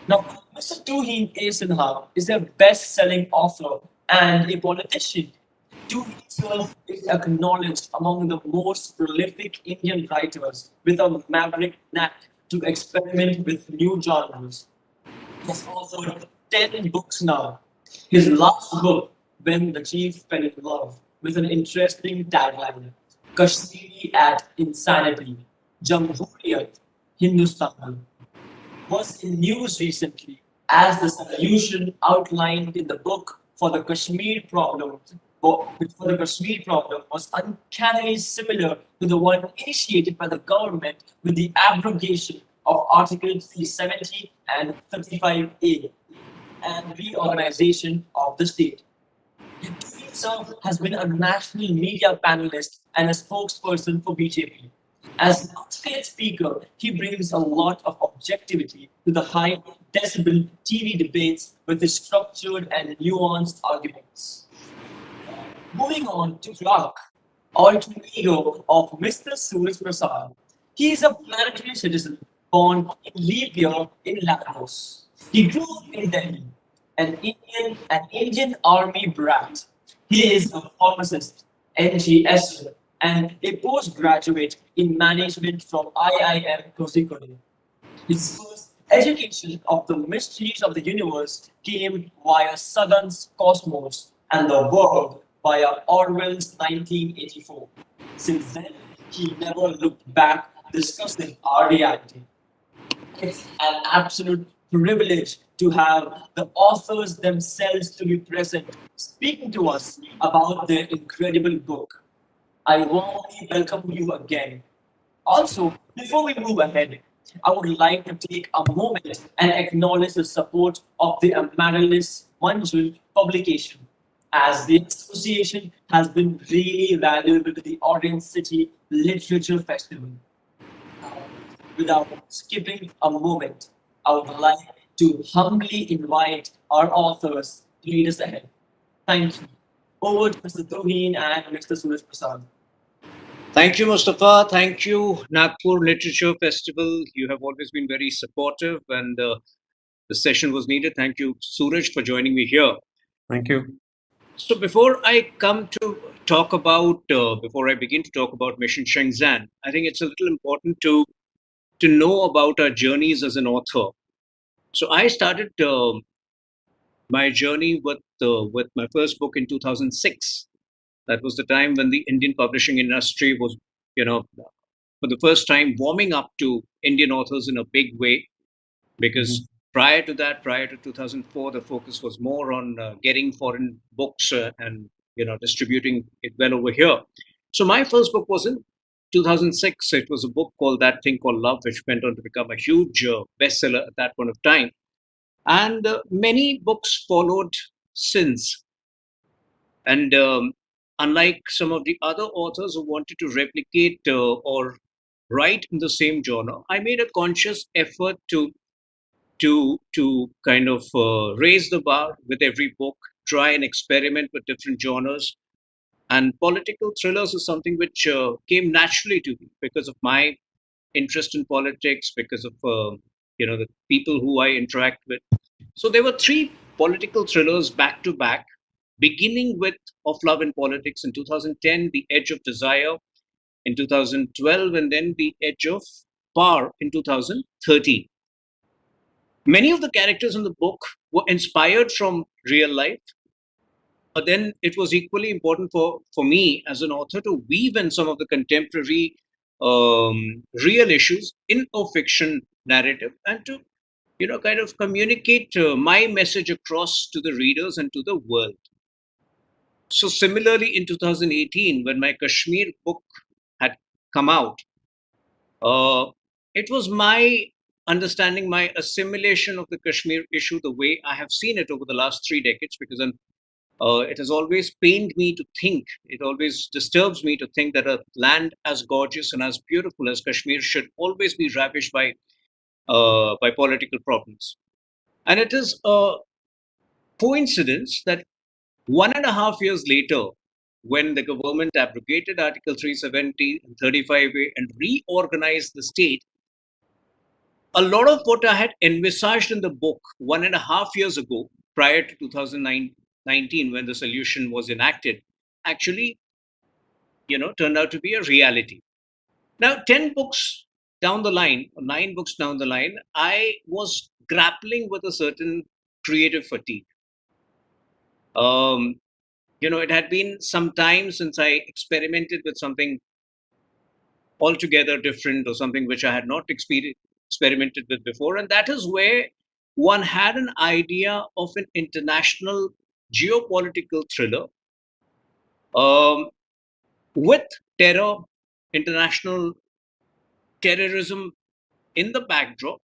Now, Mr. Tuhin A. Sinha is a best-selling author and a politician. Tuhin himself is acknowledged among the most prolific Indian writers with a maverick knack to experiment with new genres. He has authored 10 books now. His last book, When the Chief Fell in Love, with an interesting tagline Kashmiri at Insanity, Jamhuriyat, Hindustan, was in news recently as the solution outlined in the book for the Kashmir problem was uncannily similar to the one initiated by the government with the abrogation of Article 370 and 35A and reorganization of the state. He himself has been a national media panelist and a spokesperson for BJP. As an outside speaker, he brings a lot of objectivity to the high decibel TV debates with his structured and nuanced arguments. Moving on to Clark, alter ego of Mr. Suraj Prasad. He is a planetary citizen born in leap year in Lagos. He grew up in Delhi, an Indian army brat. He is a pharmacist, NGS, and a postgraduate in management from IIM Kozhikode. His first education of the mysteries of the universe came via Southern's Cosmos and the World via Orwell's 1984. Since then, he never looked back discussing our reality. It's an absolute privilege to have the authors themselves to be present, speaking to us about their incredible book. I warmly welcome you again. Also, before we move ahead, I would like to take a moment and acknowledge the support of the Amaryllis Manjul publication, as the association has been really valuable to the Orange City Literature Festival. Without skipping a moment, I would like to humbly invite our authors to lead us ahead. Thank you. Over to Mr. Tuhin and Mr. Suraj Prasad. Thank you, Mustafa. Thank you, Nagpur Literature Festival. You have always been very supportive, and the session was needed. Thank you, Suraj, for joining me here. Thank you. So, before I before I begin to talk about Mission Shengzhan, I think it's a little important to know about our journeys as an author. So, I started my journey with my first book in 2006. That was the time when the Indian publishing industry was, you know, for the first time warming up to Indian authors in a big way. Because prior to that, prior to 2004, the focus was more on getting foreign books and distributing it well over here. So my first book was in 2006. It was a book called That Thing Called Love, which went on to become a huge bestseller at that point of time. And many books followed since. And unlike some of the other authors who wanted to replicate or write in the same genre, I made a conscious effort to kind of raise the bar with every book, try and experiment with different genres. And political thrillers is something which came naturally to me because of my interest in politics, because of the people who I interact with. So there were three political thrillers back to back, beginning with Of Love and Politics in 2010, The Edge of Desire in 2012, and then The Edge of Power in 2013. Many of the characters in the book were inspired from real life, but then it was equally important for me as an author to weave in some of the contemporary real issues in a fiction narrative and to kind of communicate my message across to the readers and to the world. So similarly, in 2018, when my Kashmir book had come out, it was my understanding, my assimilation of the Kashmir issue the way I have seen it over the last 3 decades, because it has always pained me to think, it always disturbs me to think that a land as gorgeous and as beautiful as Kashmir should always be ravished by political problems. And it is a coincidence that 1.5 years later, when the government abrogated Article 370 and 35A and reorganized the state, a lot of what I had envisaged in the book 1.5 years ago, prior to 2019, when the solution was enacted, actually, turned out to be a reality. Now, 10 books down the line, or 9 books down the line, I was grappling with a certain creative fatigue. Um, it had been some time since I experimented with something altogether different or something which I had not experimented with before. And that is where one had an idea of an international geopolitical thriller um, with terror, international terrorism in the backdrop,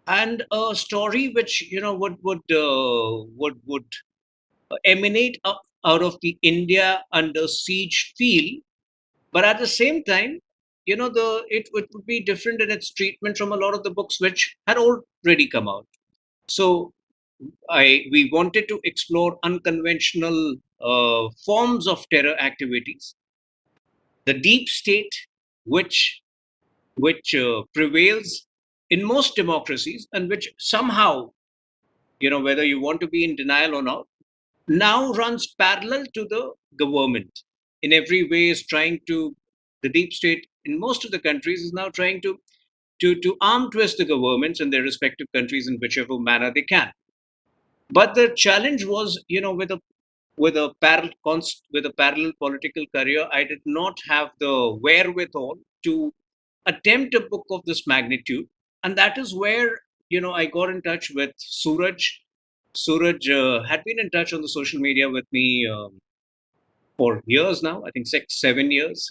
and a story which would emanate out of the India under siege feel. But at the same time, it would be different in its treatment from a lot of the books which had already come out. So we wanted to explore unconventional forms of terror activities, the deep state, which prevails in most democracies, and which somehow, whether you want to be in denial or not, now runs parallel to the government. In every way, is trying to the deep state in most of the countries is now trying to arm twist the governments in their respective countries in whichever manner they can. But the challenge was, with a parallel political career, I did not have the wherewithal to attempt a book of this magnitude, and that is where I got in touch with Suraj. Suraj had been in touch on the social media with me for years now. I think 6, 7 years,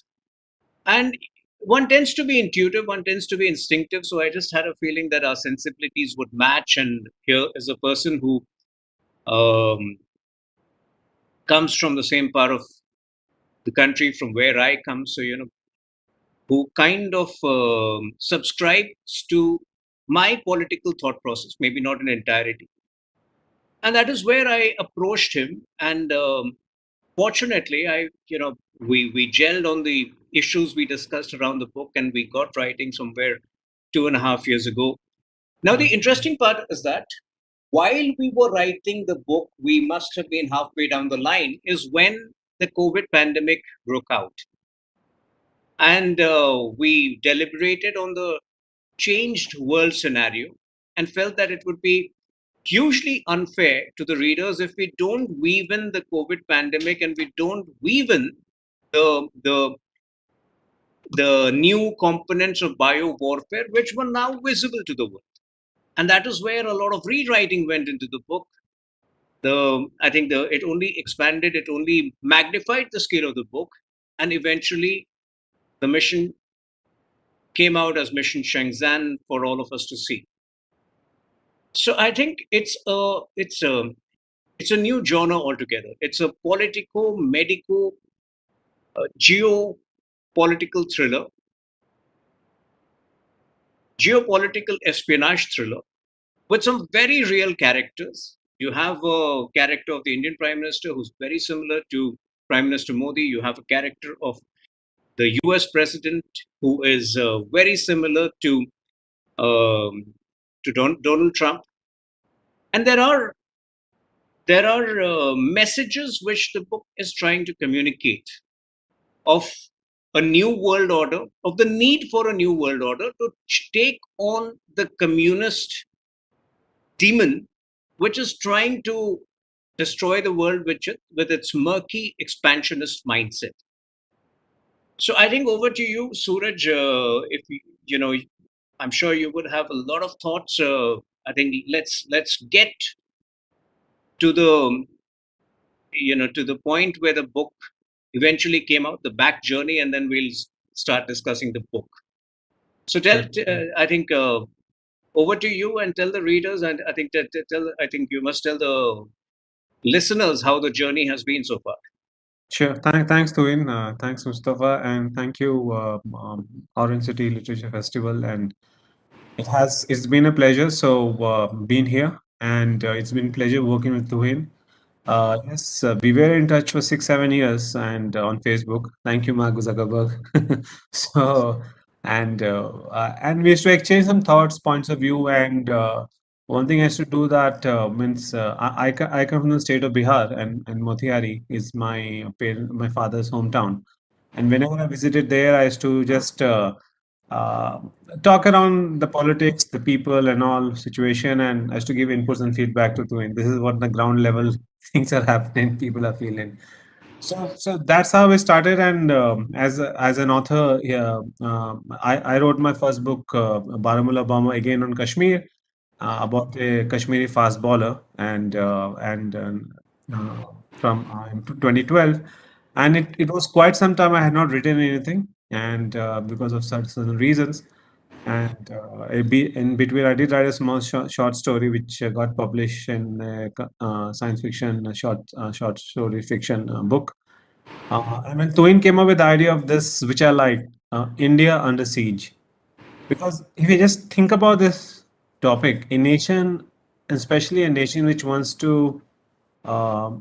and one tends to be intuitive, one tends to be instinctive. So I just had a feeling that our sensibilities would match, and here is a person who um, comes from the same part of the country from where I come. So, who kind of subscribes to my political thought process, maybe not in entirety. And that is where I approached him. And fortunately, we gelled on the issues we discussed around the book, and we got writing somewhere 2.5 years ago. Now, the interesting part is that while we were writing the book, we must have been halfway down the line, is when the COVID pandemic broke out. And we deliberated on the changed world scenario and felt that it would be hugely unfair to the readers if we don't weave in the COVID pandemic, and we don't weave in the the the new components of bio warfare which were now visible to the world. And that is where a lot of rewriting went into the book. I think it only expanded, it only magnified the scale of the book, and eventually the mission came out as Mission Shengzhan for all of us to see. So I think it's a new genre altogether. It's a politico medico geopolitical thriller, geopolitical espionage thriller with some very real characters. You have a character of the Indian Prime Minister who's very similar to Prime Minister Modi. You have a character of the US President who is very similar um, to Donald Trump. And there are messages which the book is trying to communicate of a new world order, of the need for a new world order to take on the communist demon, which is trying to destroy the world with its murky expansionist mindset. So I think over to you, Suraj. If you know, I'm sure you would have a lot of thoughts. I think let's get to the point where the book eventually came out, the back journey, and then we'll start discussing the book. So I think over to you, and tell the readers, and I think I think you must tell the listeners how the journey has been so far. Sure. Thanks, Tuhin. Thanks, Mustafa, and thank you, Orange City Literature Festival. And it's been a pleasure. So being here, and it's been a pleasure working with Tuhin. Yes, we were in touch for 6, 7 years, and on Facebook. Thank you, Mark Zuckerberg. So, And we used to exchange some thoughts, points of view, and one thing I used to do that means I come from the state of Bihar, and Motihari is my father's hometown. And whenever I visited there, I used to just uh, talk around the politics, the people, and all situation, and I used to give inputs and feedback to Tuin. This is what the ground level things are happening, people are feeling. So that's how we started, and as an author, yeah, I wrote my first book, Baramulla Bomber, again on Kashmir, about a Kashmiri fast bowler, uh, from in 2012, and it was quite some time I had not written anything, and because of certain reasons, and in between I did write a small short story which got published in science fiction short story fiction book. And when Tuin came up with the idea of this, which I like, India under siege. Because if you just think about this topic, a nation, especially a nation which wants to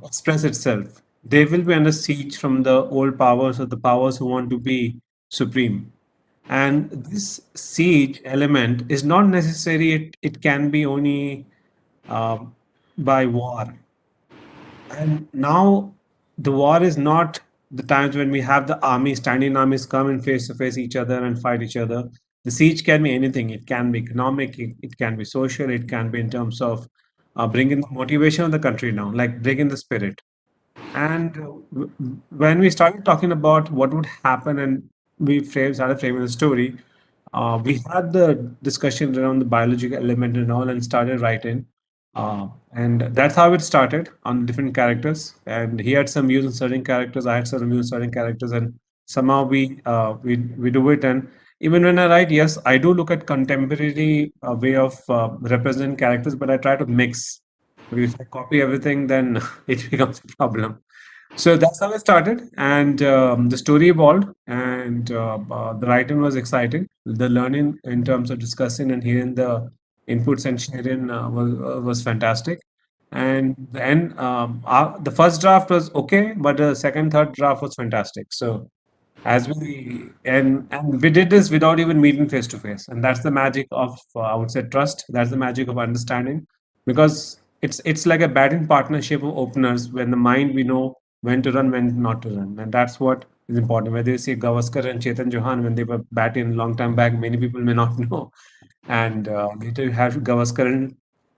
express itself, they will be under siege from the old powers or the powers who want to be supreme. And this siege element is not necessary, it can be only um by war. And now the war is not the times when we have the army, standing armies come and face to face each other and fight each other. The siege can be anything. It can be economic, it can be social, it can be in terms of bringing the motivation of the country down, like bringing the spirit. And when we started talking about what would happen, and started framing the story, we had the discussion around the biological element and all, and started writing. And that's how it started on different characters. And he had some views on certain characters, I had some views on certain characters, and somehow we do it. And even when I write, yes, I do look at contemporary way of representing characters, but I try to mix. Because if I copy everything, then it becomes a problem. So that's how I started, and the story evolved, and the writing was exciting. The learning in terms of discussing and hearing the inputs and sharing was fantastic. And then the first draft was okay, but the second, third draft was fantastic. So as we and we did this without even meeting face to face, and that's the magic of I would say trust. That's the magic of understanding, because it's like a batting partnership of openers, when the mind we know when to run, when not to run, and that's what is important. Whether you see Gavaskar and Chetan Johan when they were batting long time back, many people may not know, and later you have Gavaskar and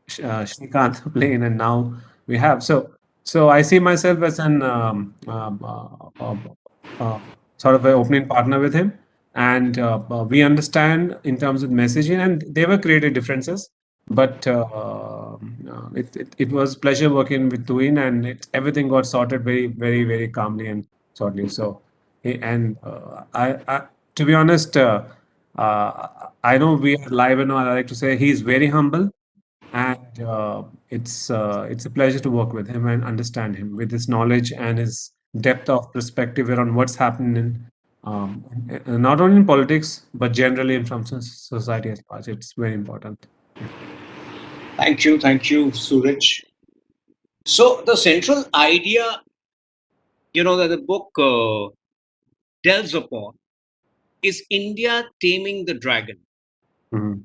Shrikant playing, and now we have so I see myself as an uh, sort of an opening partner with him, and we understand in terms of messaging, and there were creative differences, but it was pleasure working with Tuin, and everything got sorted very calmly and shortly. So, and I to be honest, uh, I know we are live and all. I like to say he's very humble, and it's a pleasure to work with him and understand him with his knowledge and his depth of perspective around what's happening not only in politics but generally in from society as such. It's very important. Yeah. Thank you, Suraj. So the central idea, that the book delves upon is India taming the dragon. Mhm.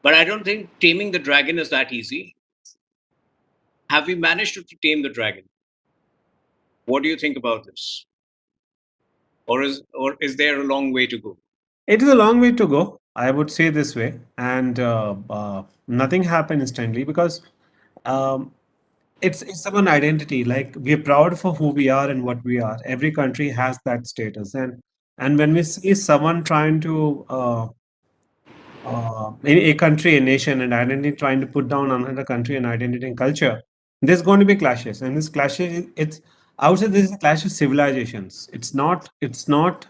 But I don't think taming the dragon is that easy. Have we managed to tame the dragon? What do you think about this? Or is there a long way to go? It is a long way to go, I would say this way, and nothing happened instantly because um, it's about identity. Like we're proud for who we are and what we are. Every country has that status, and when we see someone trying to a country, a nation, and identity trying to put down another country and identity and culture, there's going to be clashes, and this clashes. It's I would say this is a clash of civilizations. It's not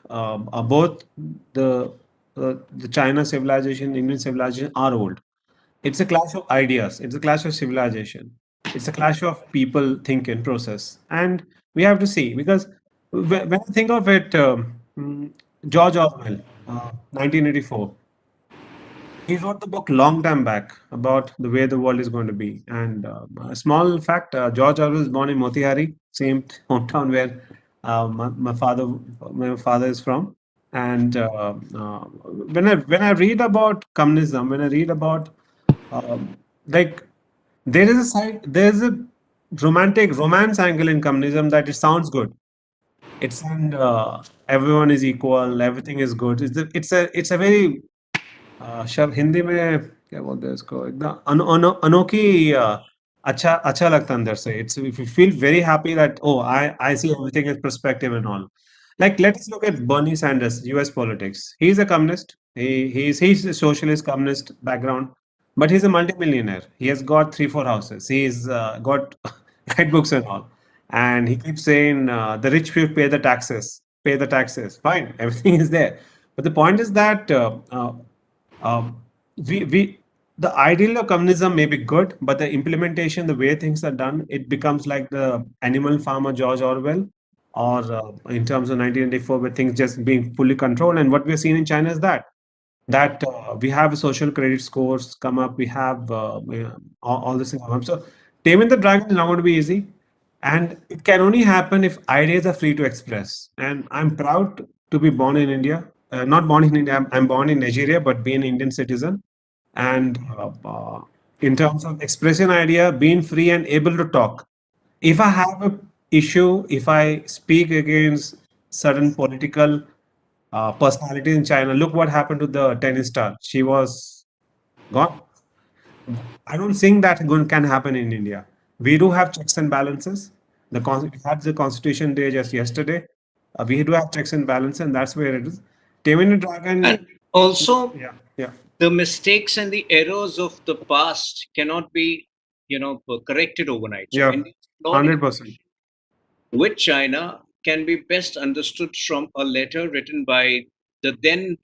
both the the China civilization, Indian civilization are old. It's a clash of ideas. It's a clash of civilization. It's a clash of people think and process. And we have to see because when I think of it, George Orwell, 1984, he wrote the book long time back about the way the world is going to be. And a small fact: George Orwell was born in Motihari, same hometown where my father is from. And when I read about communism, when I read about like there is a side, there's a romantic romance angle in communism that it sounds good. It's and everyone is equal, everything is good. It's a very शब्द हिंदी में क्या बोलते हैं इसको एकदम अनोखी अच्छा अच्छा लगता है अंदर से it's if you feel very happy that oh I see everything in perspective and all like let's look at Bernie Sanders US politics he's a communist he's a socialist communist background but he's a multimillionaire he has got 3 4 houses he's got guidebooks and all and he keeps saying the rich people pay the taxes fine everything is there but the point is that um, we the ideal of communism may be good, but the implementation, the way things are done, it becomes like the Animal Farmer George Orwell, or in terms of 1984, where things just being fully controlled. And what we're seeing in China is that we have social credit scores come up, we have all this thing come up. So taming the dragon is not going to be easy, and it can only happen if ideas are free to express. And I'm proud to be born in India. Not born in India, I'm born in Nigeria, but being an Indian citizen. And in terms of expressing idea, being free and able to talk. If I have a issue, if I speak against certain political personalities in China, look what happened to the tennis star. She was gone. I don't think that can happen in India. We do have checks and balances. We had the Constitution Day just yesterday. We do have checks and balances, and that's where it is. Taming the dragon. And also, Yeah. the mistakes and the errors of the past cannot be, corrected overnight. So Yeah. India's 100%. with China can be best understood from a letter written by the then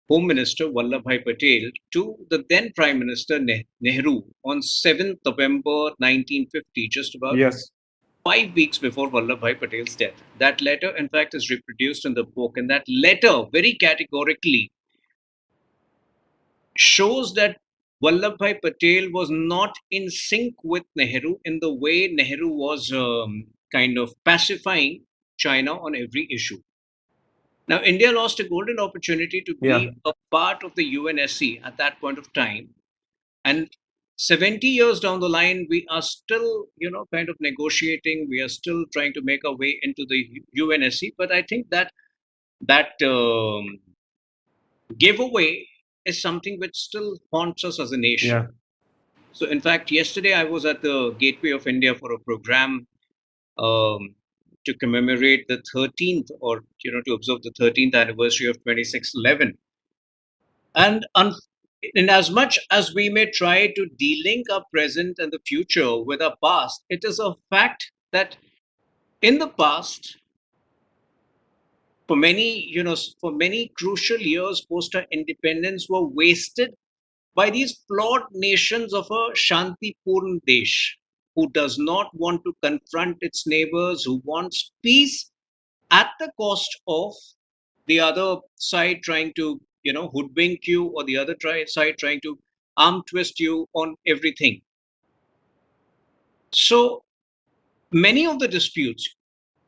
Home Minister Vallabhbhai Patel to the then Prime Minister Nehru on 7th November 1950, just about Yes. 5 weeks before Vallabhbhai Patel's death. That letter, in fact, is reproduced in the book, and that letter very categorically shows that Vallabhbhai Patel was not in sync with Nehru in the way Nehru was kind of pacifying China on every issue. Now, India lost a golden opportunity to be a part of the UNSC at that point of time. And 70 years down the line, we are still, kind of negotiating. We are still trying to make our way into the UNSC. But I think that giveaway is something which still haunts us as a nation. Yeah. So, in fact, yesterday I was at the Gateway of India for a program to commemorate the 13th, or to observe the 13th anniversary of 2611. And in as much as we may try to delink our present and the future with our past, it is a fact that in the past, for many crucial years post our independence were wasted by these flawed nations of a Shantipurn Desh, who does not want to confront its neighbors, who wants peace at the cost of the other side trying to, hoodwink you, or the other side trying to arm twist you on everything. So many of the disputes,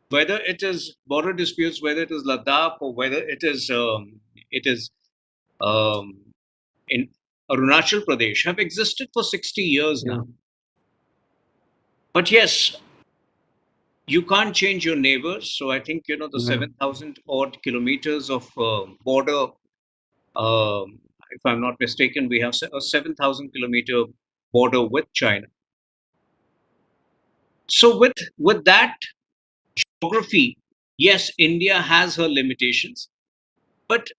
whether it is border disputes, whether it is Ladakh, or whether it is in Arunachal Pradesh, have existed for 60 years now. But yes, you can't change your neighbors. So I think, the 7,000 odd kilometers of border, if I'm not mistaken, we have a 7,000 kilometer border with China. So with that geography, yes, India has her limitations. But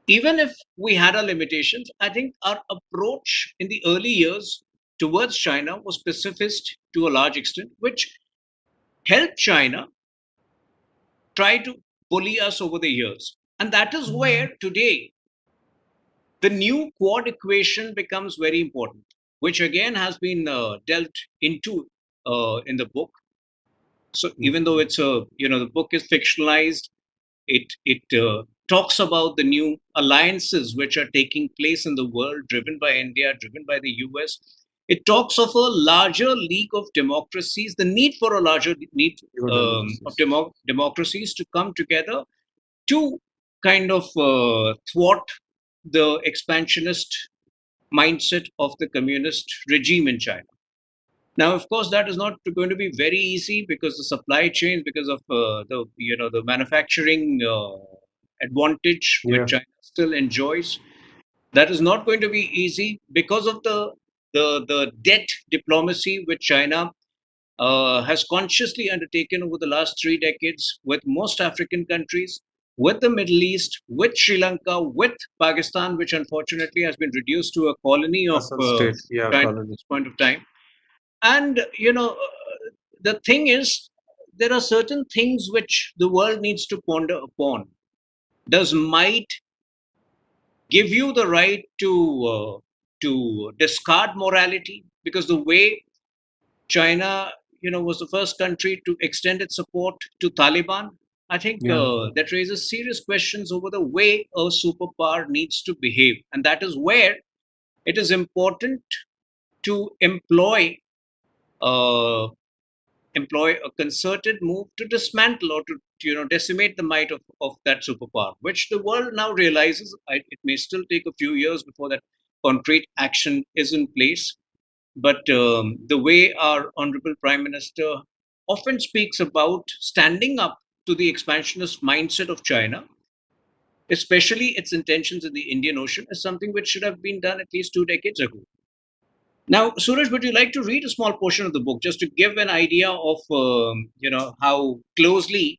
even if we had our limitations, I think our approach in the early years towards China was pacifist to a large extent, which helped China try to bully us over the years. And that is where today the new Quad equation becomes very important, which again has been dealt into in the book. So even though it's the book is fictionalized, it talks about the new alliances which are taking place in the world, driven by India, driven by the US. It talks of a larger league of democracies, the need for a larger need of democracies to come together to kind of thwart the expansionist mindset of the communist regime in China. Now, of course, that is not going to be very easy because the supply chains, because of the manufacturing advantage which Yeah. China still enjoys, that is not going to be easy because of the debt diplomacy which China has consciously undertaken over the last 3 decades with most African countries, with the Middle East, with Sri Lanka, with Pakistan, which unfortunately has been reduced to a colony of Vassal state. Yeah, China at colony. this point of time. And the thing is, there are certain things which the world needs to ponder upon. Does might give you the right to discard morality? Because the way China, was the first country to extend its support to Taliban. I think Yeah. that raises serious questions over the way a superpower needs to behave, and that is where it is important to uh, employ a concerted move to dismantle or to decimate the might of that superpower, which the world now realizes. It may still take a few years before that concrete action is in place, but the way our honorable Prime Minister often speaks about standing up to the expansionist mindset of China, especially its intentions in the Indian Ocean, is something which should have been done at least 2 decades ago. Now, Suraj, would you like to read a small portion of the book just to give an idea of how closely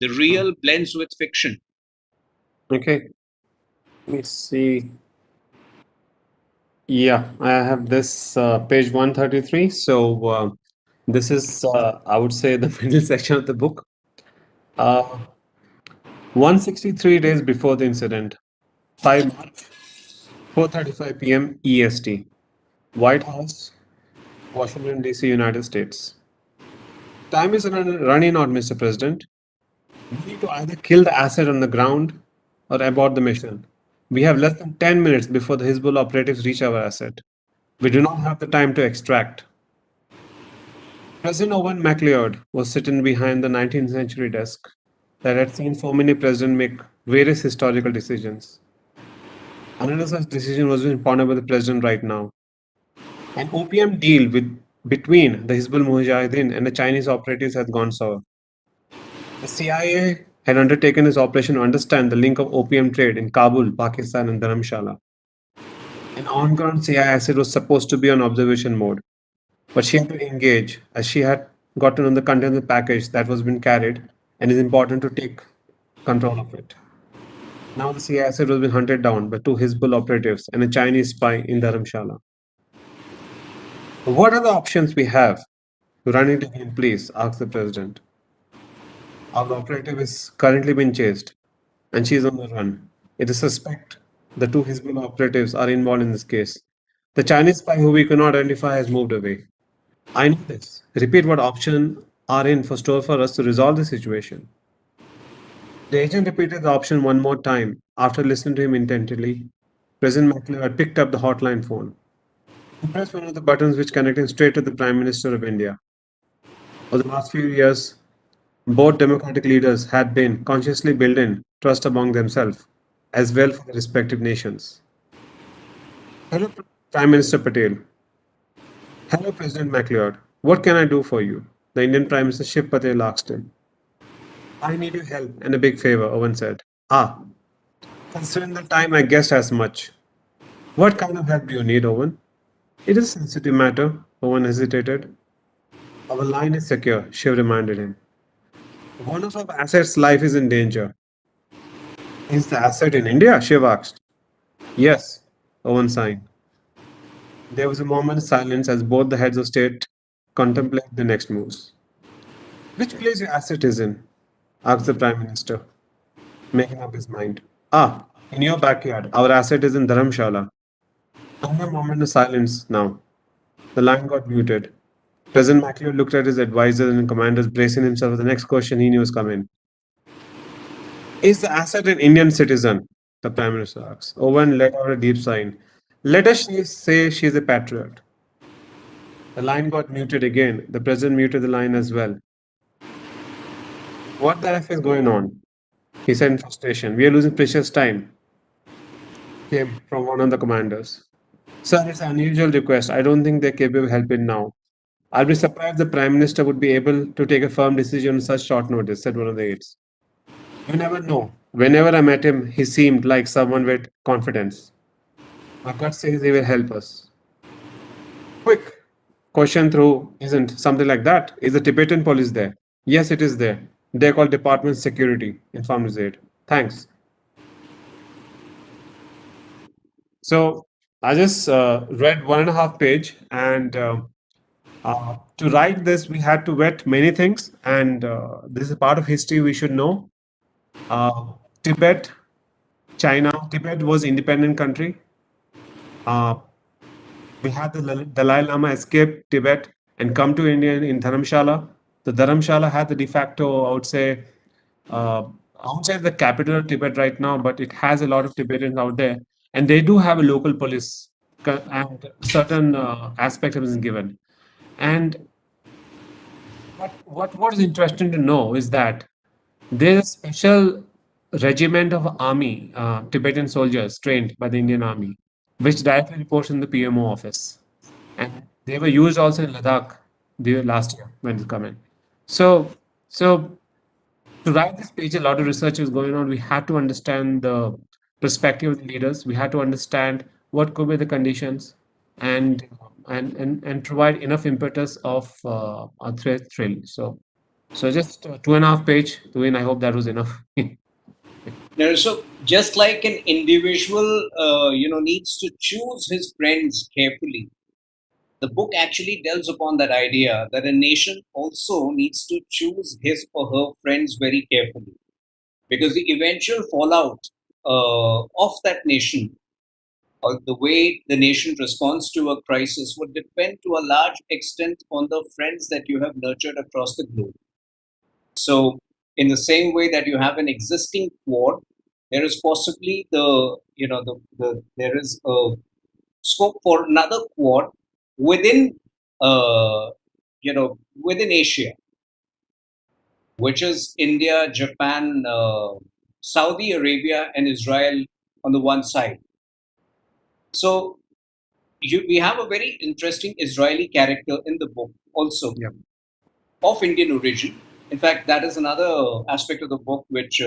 the real blends with fiction? Okay. Let's see. Yeah, I have this page 133. So this is, I would say, the middle section of the book. 163 days before the incident, 5 March, 4:35 p.m. EST, White House, Washington, D.C., United States. Time is running out, Mr. President. We need to either kill the asset on the ground or abort the mission. We have less than 10 minutes before the Hezbollah operatives reach our asset. We do not have the time to extract. President Owen MacLeod was sitting behind the 19th century desk that had seen so many presidents make various historical decisions. Another such decision was being pondered by the president right now. An opium deal between the Hizbul Mujahideen and the Chinese operatives had gone sour. The CIA had undertaken this operation to understand the link of opium trade in Kabul, Pakistan, and Dharamshala. An on-ground CIA asset was supposed to be on observation mode, but she had to engage as she had gotten on the content of the package that was being carried and is important to take control of it. Now the CIA asset was being hunted down by 2 Hizbul operatives and a Chinese spy in Dharamshala. What are the options we have to run it again, please? Asked the president. Our operative is currently being chased and she is on the run. It is suspect the 2 Hizbul operatives are involved in this case. The Chinese spy who we cannot identify has moved away. I know this. Repeat what options are in for store for us to resolve the situation. The agent repeated the option one more time after listening to him intently. President McLeod picked up the hotline phone. He pressed one of the buttons which connected him straight to the Prime Minister of India. Over the last few years, both democratic leaders had been consciously building trust among themselves as well for the respective nations. Hello, Prime Minister Patel. Hello, President MacLeod. What can I do for you? The Indian Prime Minister Shiv Patel asked him. I need your help and a big favor, Owen said. Ah, considering the time, I guessed as much. What kind of help do you need, Owen? It is a sensitive matter, Owen hesitated. Our line is secure, Shiv reminded him. One of our assets' life is in danger. Is the asset in India? Shiv asked. Yes, Owen signed. There was a moment's silence as both the heads of state contemplated the next moves. Which place your asset is in? Asked the Prime Minister, making up his mind. Ah, in your backyard. Our asset is in Dharamshala. Another moment of silence now. The line got muted. President MacLeod looked at his advisors and commanders, bracing himself for the next question he knew was coming. Is the asset an Indian citizen? The Prime Minister asked. Owen let out a deep sigh. Let us say she is a patriot. The line got muted again. The President muted the line as well. What the F is going on? He said in frustration. We are losing precious time. Came from one of the commanders. Sir, it's an unusual request. I don't think they're capable of helping now. I'll be surprised the Prime Minister would be able to take a firm decision on such short notice, said one of the aides. You never know. Whenever I met him, he seemed like someone with confidence. My gut says he will help us. Quick question through isn't something like that. Is the Tibetan police there? Yes, it is there. They're called Department Security, informed his aide. Thanks. So I just read 1.5 page, and to write this, we had to vet many things, and this is part of history we should know. Tibet, China. Tibet was independent country. We had the Dalai Lama escape Tibet and come to India in Dharamshala. The Dharamshala had the de facto, uh, I would say the capital of Tibet right now, but it has a lot of Tibetans out there, and they do have a local police, and certain aspect of it is given. And what was interesting to know is that there's a special regiment of army, Tibetan soldiers trained by the Indian Army, which directly reports in the PMO office. And they were used also in Ladakh the last year when it come in. So to write this page, a lot of research was going on. We had to understand the perspective of the leaders. We had to understand what could be the conditions, and and provide enough impetus of a thrill. So just 2.5 page. Win. I hope that was enough. Now, so just like an individual, needs to choose his friends carefully, the book actually delves upon that idea that a nation also needs to choose his or her friends very carefully, because the eventual fallout of that nation, or the way the nation responds to a crisis, would depend to a large extent on the friends that you have nurtured across the globe. So, in the same way that you have an existing quad, there is possibly there is a scope for another quad within within Asia, which is India, Japan, Saudi Arabia, and Israel on the one side. So we have a very interesting Israeli character in the book also, Yeah. of Indian origin. In fact, that is another aspect of the book which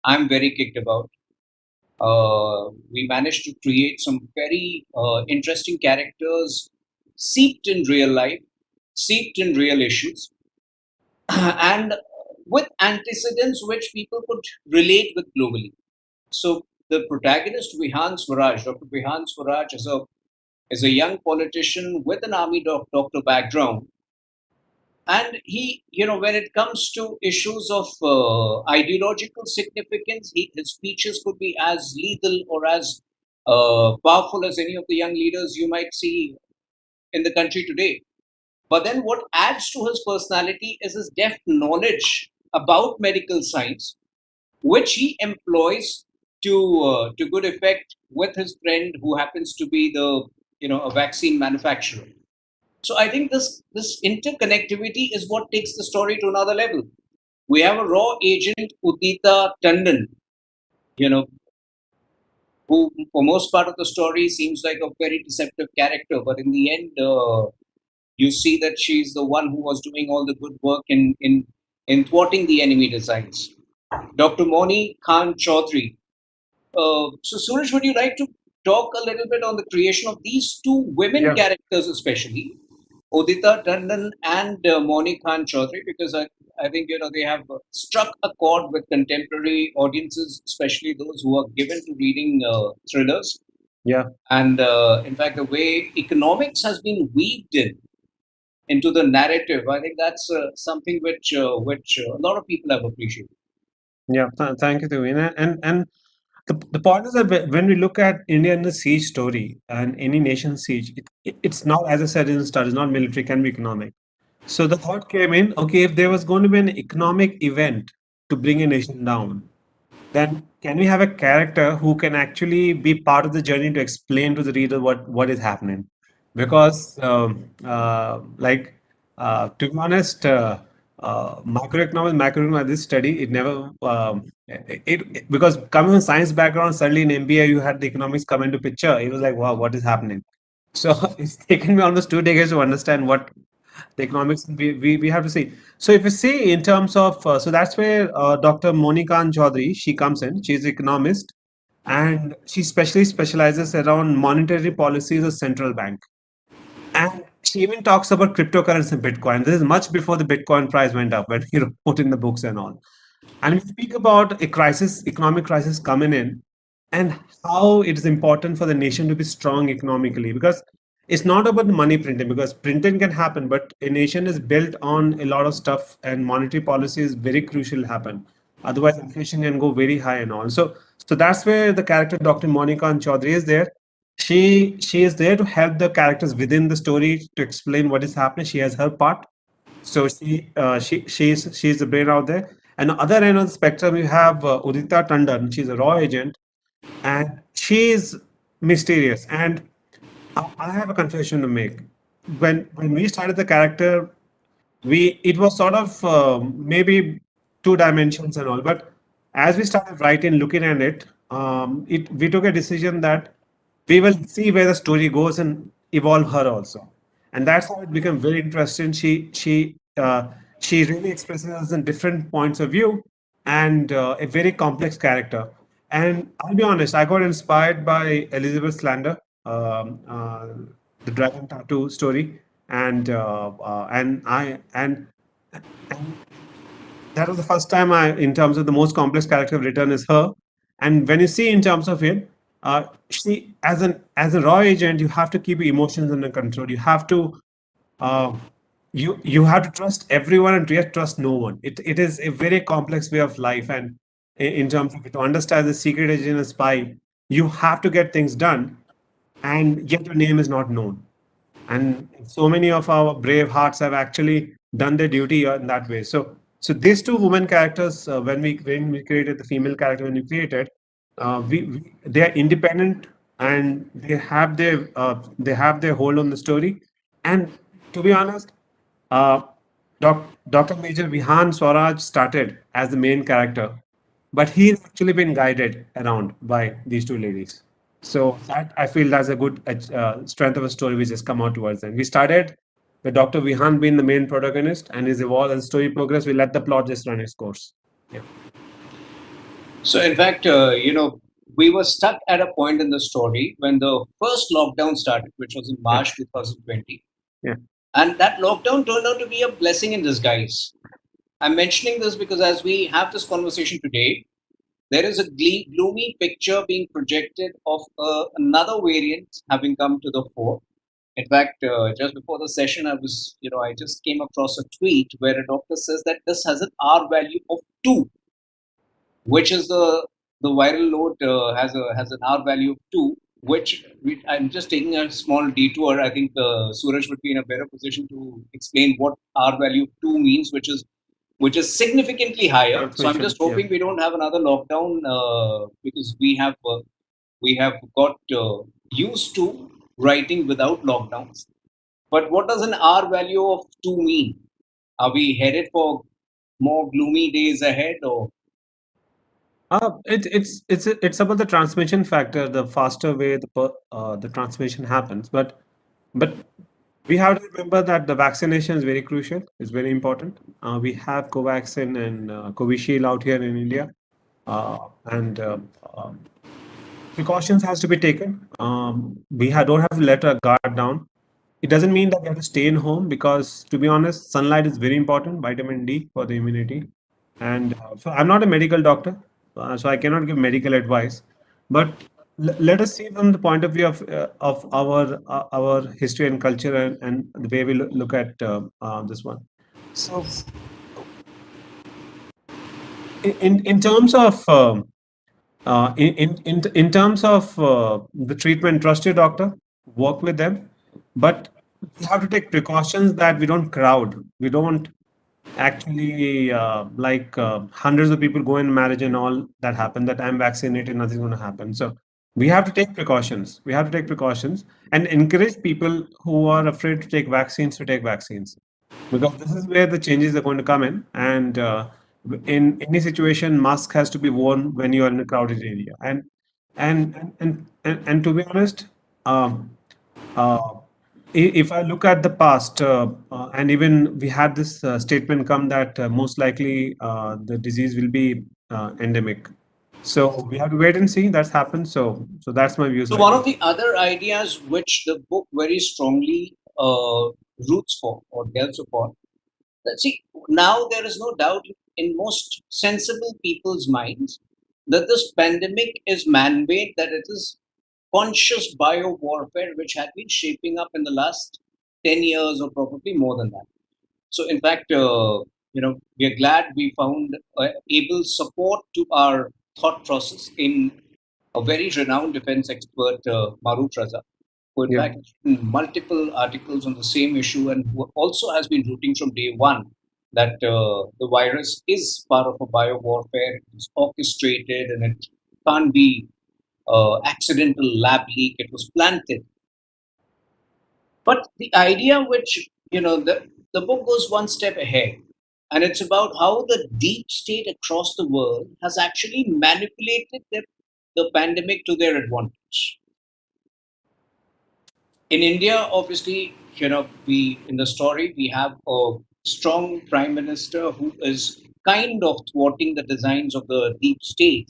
I'm very kicked about. We managed to create some very interesting characters, seeped in real life, seeped in real issues, and with antecedents which people could relate with globally. So the protagonist, Vihan Swaraj, Dr. Vihan Swaraj, is a young politician with an army doctor background, and he, when it comes to issues of ideological significance, his speeches could be as lethal or as powerful as any of the young leaders you might see in the country today. But then what adds to his personality is his deft knowledge about medical science, which he employs to good effect with his friend who happens to be a vaccine manufacturer. So I think this interconnectivity is what takes the story to another level. We have a raw agent, Udita Tandon, you know, who for most part of the story seems like a very deceptive character, but in the end, you see that she's the one who was doing all the good work in thwarting the enemy designs. Dr. Moni Khan Chaudhary. So Suraj, would you like to talk a little bit on the creation of these two women Yeah. characters, especially Udita Tandon and Moni Khan Chaudhary, because I think they have struck a chord with contemporary audiences, especially those who are given to reading thrillers. Yeah. And in fact, the way economics has been weaved into the narrative, I think that's something which a lot of people have appreciated. Yeah. Thank you, Tuhin. And the point is that when we look at India in the siege story and any nation siege, it's not, as I said in the start, it's not military, it can be economic. So the thought came in, okay, if there was going to be an economic event to bring a nation down, then can we have a character who can actually be part of the journey to explain to the reader what is happening? Because, to be honest, macroeconomics, this study, it never, because coming from science background, suddenly in MBA, you had the economics come into picture. It was like, wow, what is happening? So it's taken me almost 2 decades to understand what the economics we have to see. So if you see in terms of, so that's where Dr. Monikan Chaudhary, she comes in. She's an economist and she specially specializes around monetary policies of central bank. And she even talks about cryptocurrency Bitcoin. This is much before the Bitcoin price went up when he wrote in the books and all. And we speak about a crisis, economic crisis coming in, and how it is important for the nation to be strong economically. Because it's not about the money printing, because printing can happen, but a nation is built on a lot of stuff, and monetary policy is very crucial to happen. Otherwise, inflation can go very high and all. So that's where the character Dr. Monica Chaudhary is there. She is there to help the characters within the story to explain what is happening. She has her part, so she's the brain out there. And the other end of the spectrum, you have Udita Tandon. She's a raw agent, and she's mysterious. And I have a confession to make. When we started the character, we it was sort of maybe two dimensions and all, but as we started writing, looking at it, it we took a decision that we will see where the story goes and evolve her also, and that's how it became very interesting. She really expresses us in different points of view, and a very complex character. And I'll be honest, I got inspired by Elizabeth Slander, the dragon tattoo story, and that was the first time in terms of the most complex character I've written is her. And when you see in terms of it, she as a raw agent, you have to keep your emotions under control. Uh, you have to trust everyone and yet trust no one. It is a very complex way of life, and in terms of it, to understand the secret agent and spy, you have to get things done, and yet your name is not known. And so many of our brave hearts have actually done their duty in that way. So these two women characters, when we created the female character, when we created, they are independent, and they have their hold on the story. And to be honest, uh, Dr. Major Vihan Swaraj started as the main character, but he's actually been guided around by these two ladies. So that I feel that's a good strength of a story which has come out towards them. We started with Dr. Vihan being the main protagonist, and as evolved and story progress, we let the plot just run its course. Yeah. So, in fact, we were stuck at a point in the story when the first lockdown started, which was in March 2020. Yeah. And that lockdown turned out to be a blessing in disguise. I'm mentioning this because as we have this conversation today, there is a gloomy picture being projected of another variant having come to the fore. In fact, just before the session, I just came across a tweet where a doctor says that this has an R value of 2, which is the viral load has an R value of 2, which I'm just taking a small detour. I think Suraj would be in a better position to explain what R value of 2 means, which is significantly higher. So I'm just hoping we don't have another lockdown because we have got used to writing without lockdowns. But what does an R value of 2 mean? Are we headed for more gloomy days ahead, or? It's about the transmission factor, the faster way the transmission happens. But we have to remember that the vaccination is very crucial. It's very important. We have Covaxin and Covishield out here in India, and precautions has to be taken. Don't have to let our guard down. It doesn't mean that we have to stay in home, because, to be honest, sunlight is very important, vitamin D for the immunity. And so I'm not a medical doctor, so I cannot give medical advice. But let us see from the point of view of our history and culture, and the way we look at this one. So in terms of in terms of the treatment, trust your doctor, work with them, but we have to take precautions that we don't crowd. We don't actually hundreds of people go in marriage and all that happen. That I'm vaccinated, nothing's going to happen. So we have to take precautions. We have to take precautions and encourage people who are afraid to take vaccines to take vaccines. because this is where the changes are going to come in. And in any situation, mask has to be worn when you are in a crowded area. And to be honest, um, uh, if I look at the past, and even we had this statement come that most likely the disease will be endemic. So we have to wait and see that's happened. So that's my views So right one now. of the other ideas which the book very strongly roots for or delves upon, let's see, now there is no doubt in most sensible people's minds that this pandemic is man-made, that it is conscious bio warfare which had been shaping up in the last 10 years or probably more than that. So, in fact, we are glad we found able support to our thought process in a very renowned defense expert, Maruf Raza, who in Yeah. fact has written multiple articles on the same issue and who also has been rooting from day one that the virus is part of a bio warfare, it's orchestrated, and it can't be accidental lab leak, it was planted. But the idea which, the book goes one step ahead, and it's about how the deep state across the world has actually manipulated the pandemic to their advantage. In India, obviously, we in the story we have a strong prime minister who is kind of thwarting the designs of the deep state.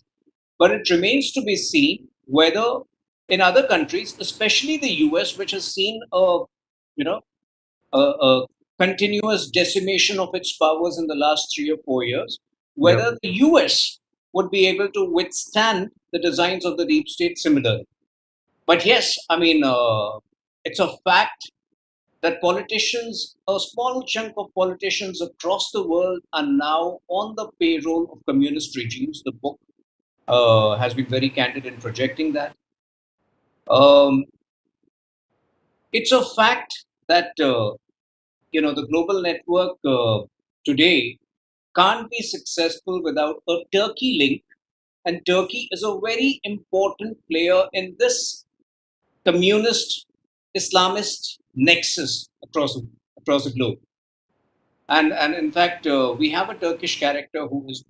But it remains to be seen whether in other countries, especially the US, which has seen you know a continuous decimation of its powers in the last 3 or 4 years, Yeah. whether the US would be able to withstand the designs of the deep state similarly. But yes, I mean, it's a fact that politicians, a small chunk of politicians across the world, are now on the payroll of communist regimes. The book has been very candid in projecting that. Um, it's a fact that the global network today can't be successful without a Turkey link, and Turkey is a very important player in this communist Islamist nexus across the globe. And in fact, we have a Turkish character who is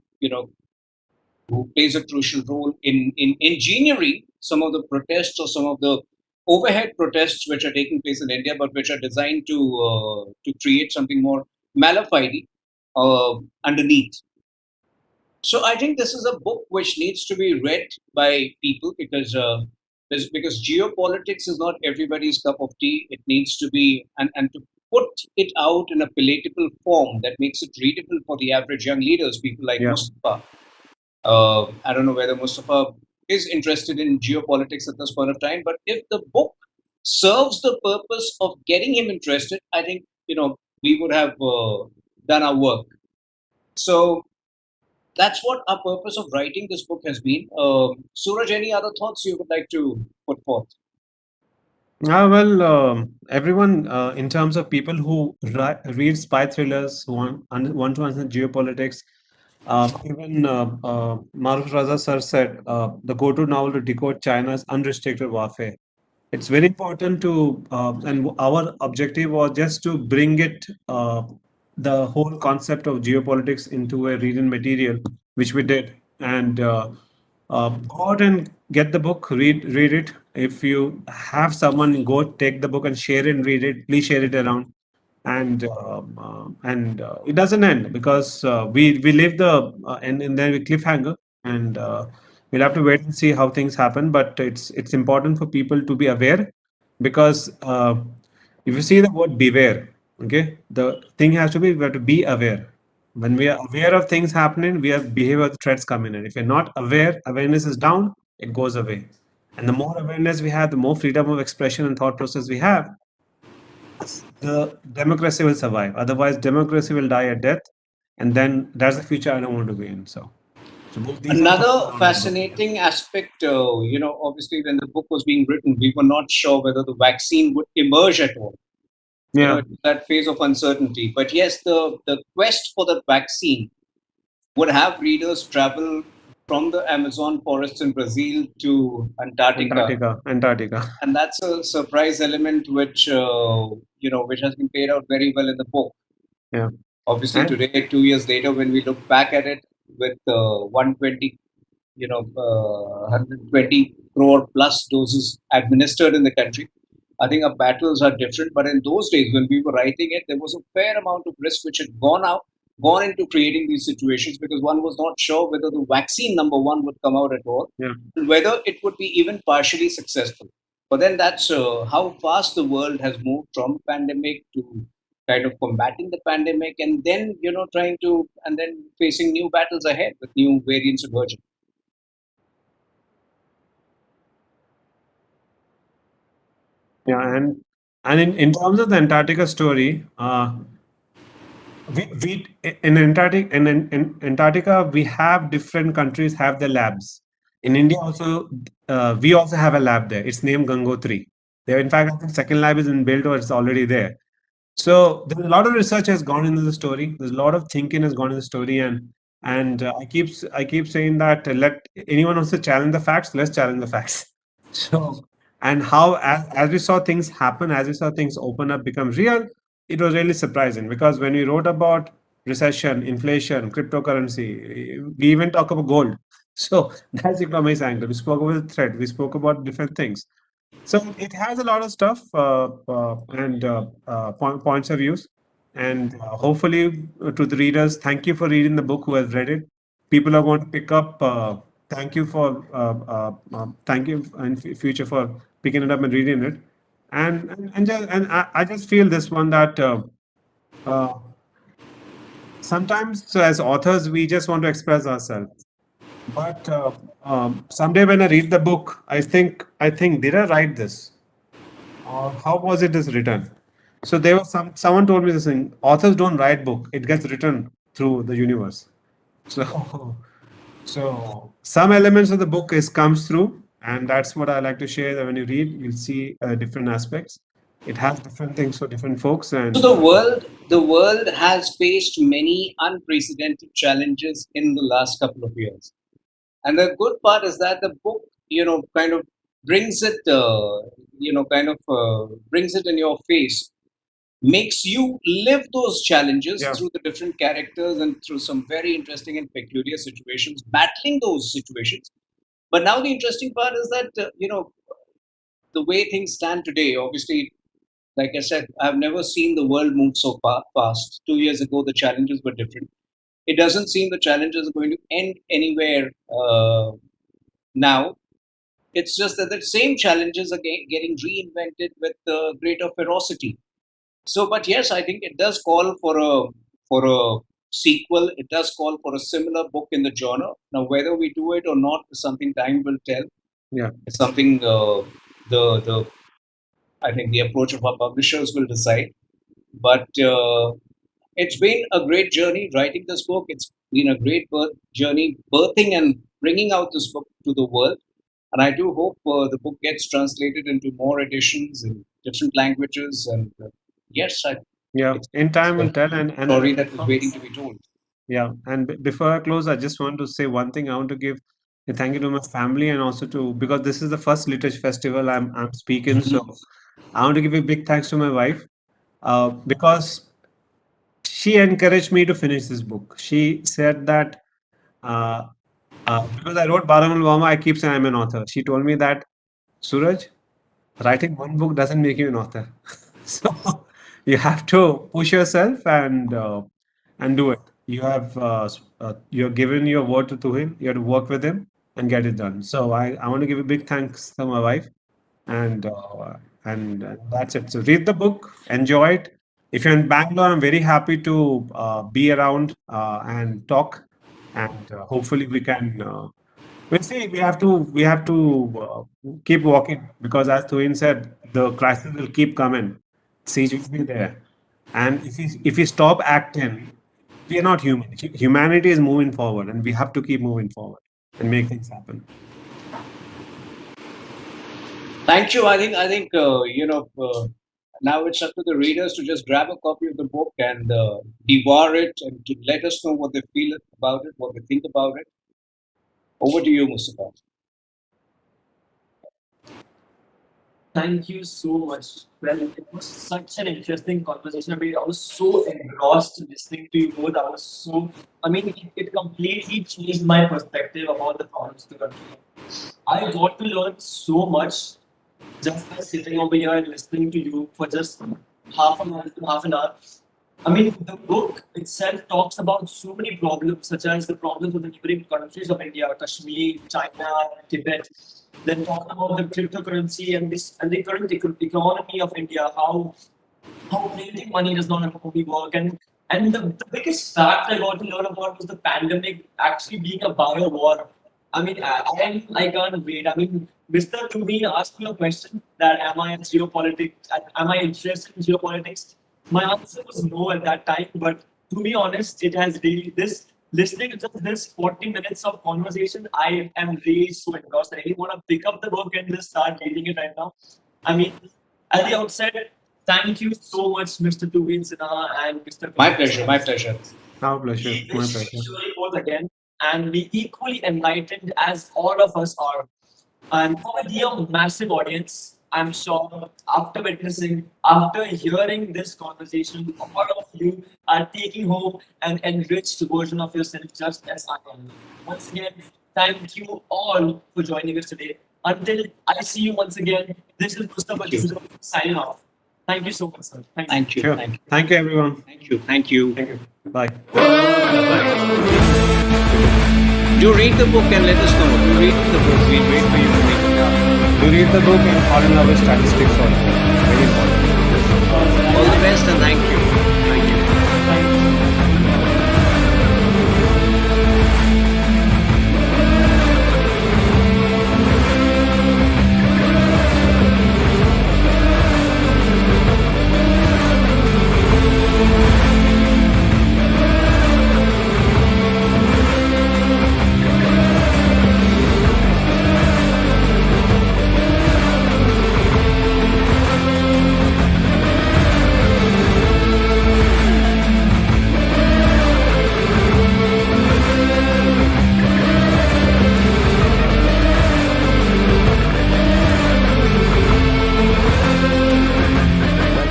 who plays a crucial role in engineering some of the protests or some of the overhead protests which are taking place in India, but which are designed to create something more malafide underneath. So I think this is a book which needs to be read by people because geopolitics is not everybody's cup of tea. It needs to be and to put it out in a palatable form that makes it readable for the average young leaders, people like Yeah. Mustafa. I don't know whether Mustafa is interested in geopolitics at this point of time, but if the book serves the purpose of getting him interested, I think we would have done our work. So that's what our purpose of writing this book has been. Suraj, any other thoughts you would like to put forth? Well, everyone, in terms of people who read spy thrillers, who want to understand geopolitics, even Maruf Raza sir said the go-to novel to decode China's unrestricted warfare. It's very important to, and our objective was just to bring it, the whole concept of geopolitics into a reading material, which we did. And go out and get the book, read it. If you have someone, go take the book and share it and read it. Please share it around. And it doesn't end because we leave the and then we cliffhanger, and we'll have to wait and see how things happen. But it's important for people to be aware, because if you see the word beware, okay, the thing has to be, we have to be aware. When we are aware of things happening, we have behavioral threats coming in. If you're not aware, awareness is down, it goes away. And the more awareness we have, the more freedom of expression and thought process we have, the democracy will survive. Otherwise, democracy will die a death, and then that's the future I don't want to be in. So these are thoughts Another around the book. fascinating aspect, obviously when the book was being written, we were not sure whether the vaccine would emerge at all. Yeah, It was that phase of uncertainty. But yes, the quest for the vaccine would have readers travel from the Amazon forests in Brazil to Antarctica, Antarctica. and that's a surprise element which which has been played out very well in the book. Yeah. Obviously, And today, 2 years later, when we look back at it with 120, 120 crore plus doses administered in the country, I think our battles are different. But in those days, when we were writing it, there was a fair amount of risk which had gone into creating these situations because one was not sure whether the vaccine number one would come out at all, yeah. and whether it would be even partially successful. But then that's how fast the world has moved from pandemic to kind of combating the pandemic, and then trying to and then facing new battles ahead with new variants emerging. Yeah, and in terms of the Antarctica story, we in Antarctica we have different countries have their labs. In India also, we also have a lab there. It's named Gangotri. There, in fact, I think second lab is in built or it's already there. So there's a lot of research has gone into the story. There's a lot of thinking has gone into the story, and I keep saying that let anyone wants to challenge the facts, let's challenge the facts. So and how as we saw things happen, as we saw things open up, become real, it was really surprising because when we wrote about recession, inflation, cryptocurrency, we even talk about gold. So that's economics angle. We spoke about the threat. We spoke about different things. So it has a lot of stuff and points of views, and hopefully to the readers, thank you for reading the book who has read it. People are going to pick up. Thank you in future for picking it up and reading it, I just feel this one that uh, sometimes so as authors we just want to express ourselves, but someday when I read the book, I think did I write this? Or how was it is written? So there was someone told me this thing. Authors don't write book; it gets written through the universe. So so some elements of the book is comes through, and that's what I like to share. That when you read, you'll see different aspects. It has different things for different folks, So and the world has faced many unprecedented challenges in the last couple of years, and the good part is that the book, kind of brings it, brings it in your face, makes you live those challenges yeah, through the different characters and through some very interesting and peculiar situations, battling those situations. But now the interesting part is that the way things stand today, obviously, like I said, I've never seen the world move so fast. 2 years ago, the challenges were different. It doesn't seem the challenges are going to end anywhere now. It's just that the same challenges are getting reinvented with greater ferocity. So, but yes, I think it does call for a sequel. It does call for a similar book in the genre. Now, whether we do it or not is something time will tell. yeah, It's something the I think the approach of our publishers will decide. But it's been a great journey writing this book. It's been a great journey birthing and bringing out this book to the world. And I do hope the book gets translated into more editions in different languages. And yes, yeah. it's In time a will tell, a story that was waiting to be told. yeah, and before I close, I just want to say one thing. I want to give a thank you to my family and also to because this is the first literature festival I'm speaking, so I want to give a big thanks to my wife because she encouraged me to finish this book. She said that uh, because I wrote Baramal Wama, I keep saying I'm an author. She told me that Suraj, writing one book doesn't make you an author. So you have to push yourself and do it. You have you're given your word to him. You have to work with him and get it done. So I want to give a big thanks to my wife and that's it. So read the book, enjoy it. If you're in Bangalore, I'm very happy to be around and talk, and hopefully we can. We'll see. We have to keep walking because, as Tuhin said, the crisis will keep coming. Siege will be there, and if we stop acting, we are not human. Humanity is moving forward, and we have to keep moving forward and make things happen. Thank you. I think now it's up to the readers to just grab a copy of the book and devour it and to let us know what they feel about it, what they think about it. Over to you, Mustafa. Thank you so much. Well, it was such an interesting conversation. I mean, I was so engrossed listening to you both. I mean, it completely changed my perspective about the problems of the country. I got to learn so much just by sitting over here and listening to you for just half an hour to half an hour. I mean, the book itself talks about so many problems, such as the problems of the neighboring countries of India, Kashmir, China, Tibet. Then talking about the cryptocurrency and this and the current economy of India, how printing money does not only work, and the biggest fact I got to learn about was the pandemic actually being a bio war. I mean, I can't wait. I mean, Mr. Tuhin asked me a question that am I interested in geopolitics? My answer was no at that time, but to be honest, it has really this listening to just this 40 minutes of conversation, I am really so engrossed. I really want to pick up the book and just start reading it right now. I mean, at the outset, thank you so much, Mr. Tuhin Sinha and Mr. My pleasure. My pleasure. Our pleasure. We My wish pleasure. you both again and be equally enlightened as all of us are. And for a dear massive audience, I'm sure after hearing this conversation, all of you are taking home an enriched version of yourself just as I am. Once again, thank you all for joining us today. Until I see you once again, this is Mustafa Thank you. Yusuf signing off. Thank you so much, sir. Thank you. Thank you. Sure. Thank you. Thank you, everyone. Thank you. Thank you. Thank you. Bye. Do read the book and let us know. Do read the book. We'll wait for you to make it up. Do read the book and fall in love with statistics also. Very important. All the best and thank you. Thank you.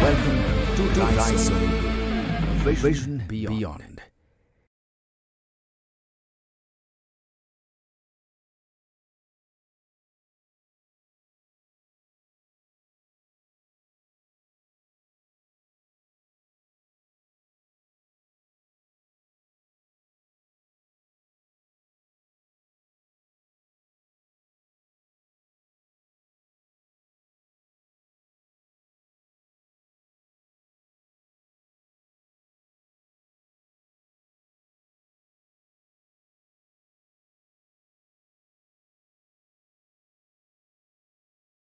Welcome to Raisoni Group of Vision Beyond.